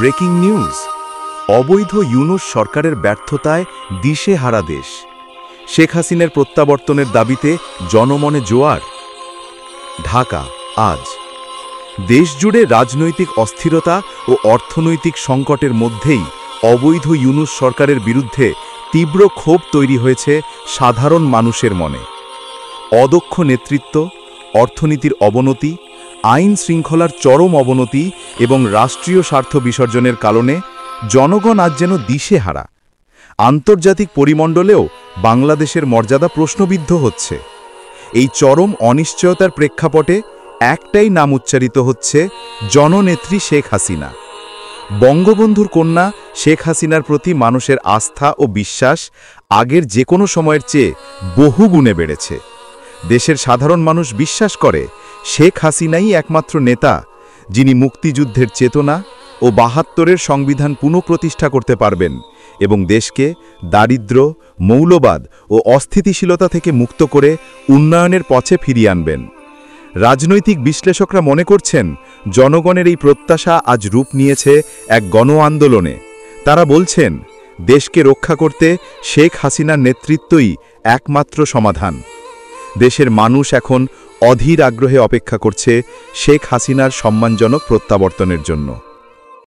Breaking news, অবৈধ ইউনূস সরকারের ব্যর্থতায় দিশেহারা দেশ। শেখ হাসিনার প্রত্যাবর্তনের দাবিতে জনমনে জোয়ার। ঢাকা আজ দেশজুড়ে রাজনৈতিক অস্থিরতা ও অর্থনৈতিক সংকটের মধ্যেই অবৈধ ইউনূস সরকারের বিরুদ্ধে তীব্র ক্ষোভ তৈরি হয়েছে সাধারণ মানুষের মনে। অদক্ষ নেতৃত্ব, অর্থনীতির অবনতি, আইন শৃঙ্খলার চরম অবনতি এবং রাষ্ট্রীয় স্বার্থ বিসর্জনের কারণে জনগণ আজ যেন দিশেহারা। আন্তর্জাতিক পরিমণ্ডলেও বাংলাদেশের মর্যাদা প্রশ্নবিদ্ধ হচ্ছে। এই চরম অনিশ্চয়তার প্রেক্ষাপটে একটাই নাম উচ্চারিত হচ্ছে, জননেত্রী শেখ হাসিনা। বঙ্গবন্ধুর কন্যা শেখ হাসিনার প্রতি মানুষের আস্থা ও বিশ্বাস আগের যে কোনো সময়ের চেয়ে বহুগুণে বেড়েছে। দেশের সাধারণ মানুষ বিশ্বাস করে শেখ হাসিনাই একমাত্র নেতা যিনি মুক্তিযুদ্ধের চেতনা ও ৭২-এর সংবিধান পুনঃপ্রতিষ্ঠা করতে পারবেন এবং দেশকে দারিদ্র্য, মৌলবাদ ও অস্থিতিশীলতা থেকে মুক্ত করে উন্নয়নের পথে ফিরিয়ে আনবেন। রাজনৈতিক বিশ্লেষকরা মনে করছেন, জনগণের এই প্রত্যাশা আজ রূপ নিয়েছে এক গণ আন্দোলনে। তারা বলছেন, দেশকে রক্ষা করতে শেখ হাসিনার নেতৃত্বই একমাত্র সমাধান। দেশের মানুষ এখন অধীর আগ্রহে অপেক্ষা করছে শেখ হাসিনার সম্মানজনক প্রত্যাবর্তনের জন্য।